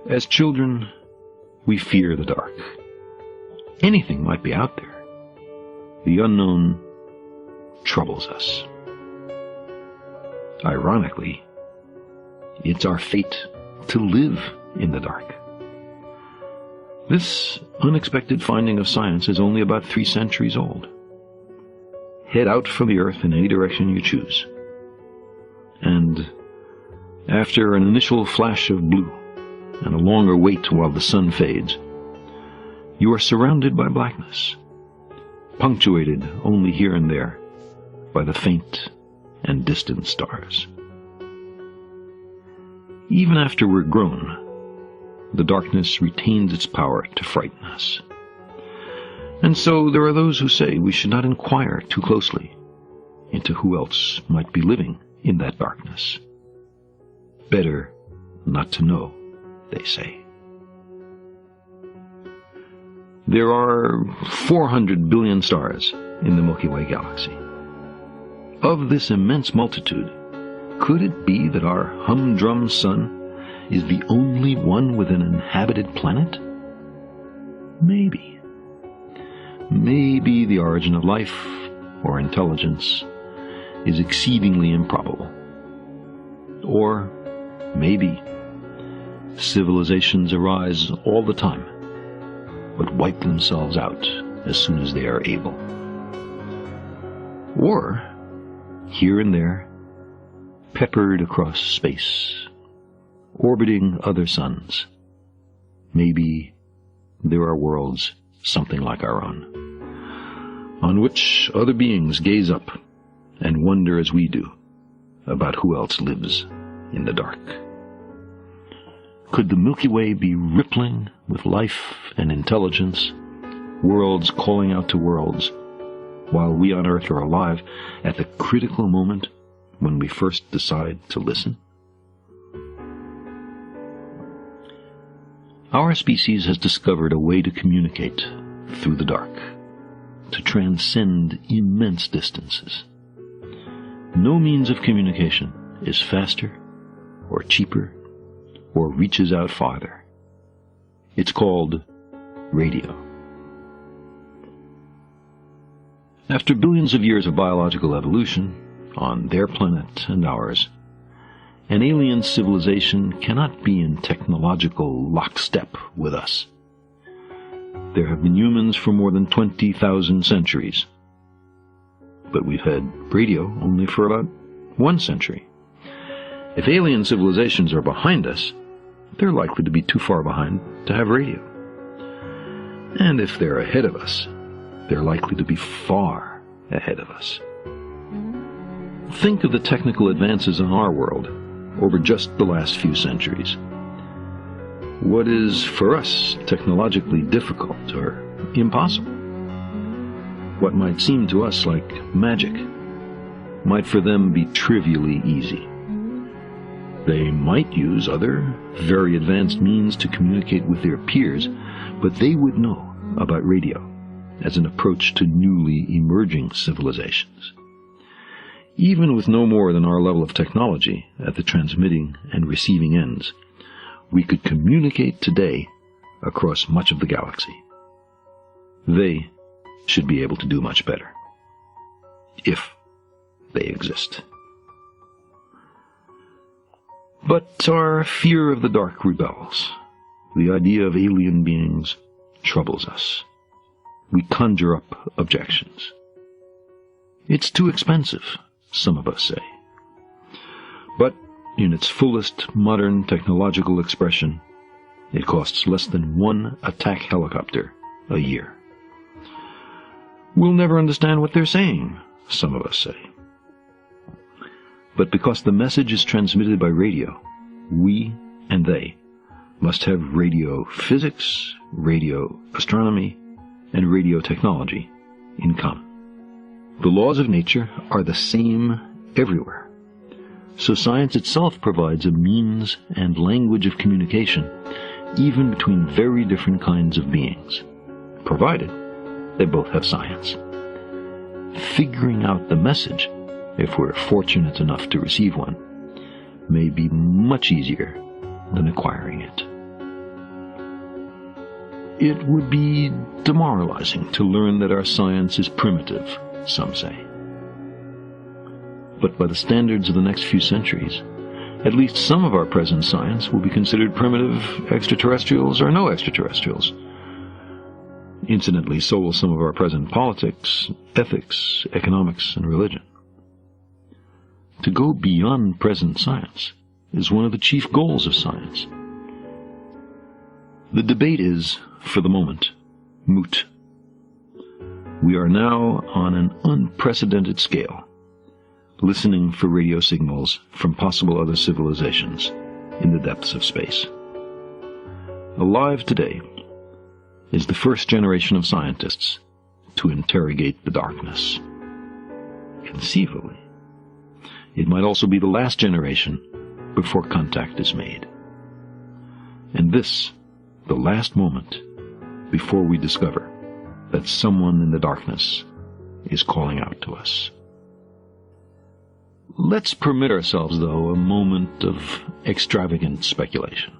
As children, we fear the dark. Anything might be out there. The unknown troubles us. Ironically, it's our fate to live in the dark. This unexpected finding of science is only about 3 centuries old. Head out from the earth in any direction you choose. And after an initial flash of blue and a longer wait while the sun fades, you are surrounded by blackness, punctuated only here and there by the faint and distant stars. Even after we're grown, the darkness retains its power to frighten us. And so there are those who say we should not inquire too closely into who else might be living in that darkness. Better not to know, they say. There are 400 billion stars in the Milky Way galaxy. Of this immense multitude, could it be that our humdrum sun is the only one with an inhabited planet? Maybe. Maybe the origin of life or intelligence is exceedingly improbable. Or maybe civilizations arise all the time, but wipe themselves out as soon as they are able. Or, here and there, peppered across space, orbiting other suns, maybe there are worlds something like our own, on which other beings gaze up and wonder as we do about who else lives in the dark. Could the Milky Way be rippling with life and intelligence, worlds calling out to worlds, while we on Earth are alive at the critical moment when we first decide to listen? Our species has discovered a way to communicate through the dark, to transcend immense distances. No means of communication is faster or cheaper or reaches out farther. It's called radio. After billions of years of biological evolution, on their planet and ours, an alien civilization cannot be in technological lockstep with us. There have been humans for more than 20,000 centuries, but we've had radio only for about 1 century. If alien civilizations are behind us, they're likely to be too far behind to have radio. And if they're ahead of us, they're likely to be far ahead of us. Think of the technical advances in our world over just the last few centuries. What is for us technologically difficult or impossible, what might seem to us like magic, might for them be trivially easy. They might use other, very advanced means to communicate with their peers, but they would know about radio as an approach to newly emerging civilizations. Even with no more than our level of technology at the transmitting and receiving ends, we could communicate today across much of the galaxy. They should be able to do much better, if they exist. But our fear of the dark rebels. The idea of alien beings troubles us. We conjure up objections. It's too expensive, some of us say. But in its fullest modern technological expression, it costs less than 1 attack helicopter a year. We'll never understand what they're saying, some of us say. But because the message is transmitted by radio, we and they must have radio physics, radio astronomy, and radio technology in common. The laws of nature are the same everywhere, so science itself provides a means and language of communication even between very different kinds of beings, provided they both have science. Figuring out the message, if we're fortunate enough to receive one, may be much easier than acquiring it. It would be demoralizing to learn that our science is primitive, some say. But by the standards of the next few centuries, at least some of our present science will be considered primitive extraterrestrials or no extraterrestrials. Incidentally, so will some of our present politics, ethics, economics, and religion. To go beyond present science is one of the chief goals of science. The debate is, for the moment, moot. We are now on an unprecedented scale, listening for radio signals from possible other civilizations in the depths of space. Alive today is the first generation of scientists to interrogate the darkness. Conceivably, it might also be the last generation before contact is made. And this, the last moment before we discover that someone in the darkness is calling out to us. Let's permit ourselves, though, a moment of extravagant speculation.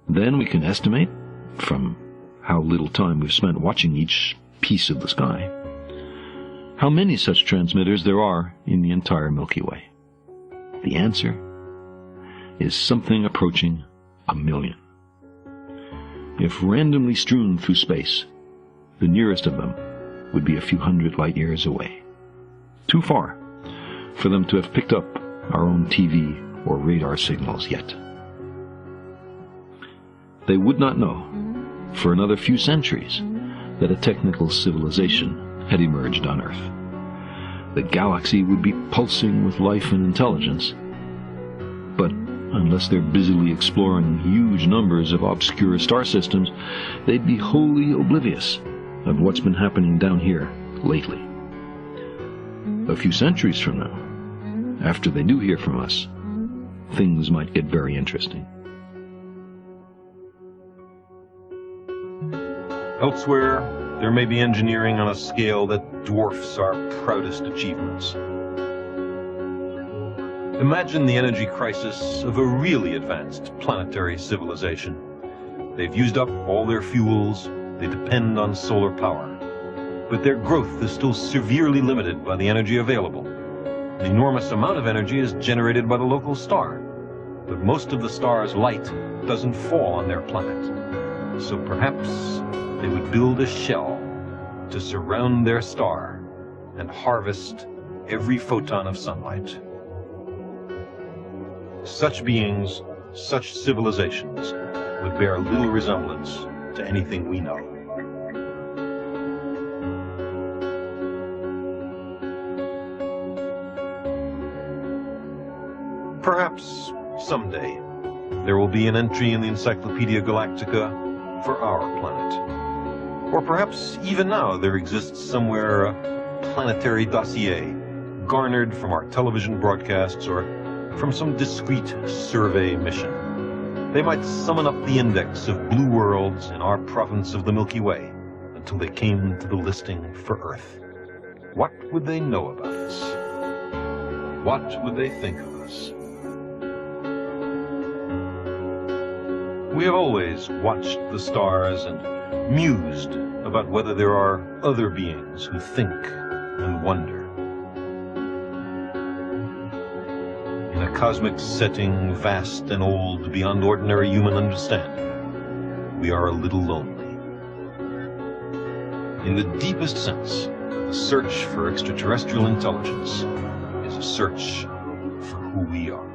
Then we can estimate, from how little time we've spent watching each piece of the sky, how many such transmitters there are in the entire Milky Way. The answer is something approaching 1 million. If randomly strewn through space, the nearest of them would be a few hundred light years away. Too far for them to have picked up our own TV or radar signals yet. They would not know, for another few centuries, that a technical civilization had emerged on Earth. The galaxy would be pulsing with life and intelligence, but unless they're busily exploring huge numbers of obscure star systems, they'd be wholly oblivious of what's been happening down here lately. A few centuries from now, after they do hear from us, things might get very interesting. Elsewhere, there may be engineering on a scale that dwarfs our proudest achievements. Imagine the energy crisis of a really advanced planetary civilization. They've used up all their fuels, they depend on solar power. But their growth is still severely limited by the energy available. An enormous amount of energy is generated by the local star, but most of the star's light doesn't fall on their planet. So perhaps they would build a shell to surround their star and harvest every photon of sunlight. Such beings, such civilizations, would bear little resemblance to anything we know. Perhaps someday there will be an entry in the Encyclopedia Galactica for our planet. Or perhaps even now there exists somewhere a planetary dossier garnered from our television broadcasts or from some discreet survey mission. They might summon up the index of blue worlds in our province of the Milky Way until they came to the listing for Earth. What would they know about us? What would they think of us? We have always watched the stars and mused about whether there are other beings who think and wonder. In a cosmic setting vast and old beyond ordinary human understanding, we are a little lonely. In the deepest sense, the search for extraterrestrial intelligence is a search for who we are.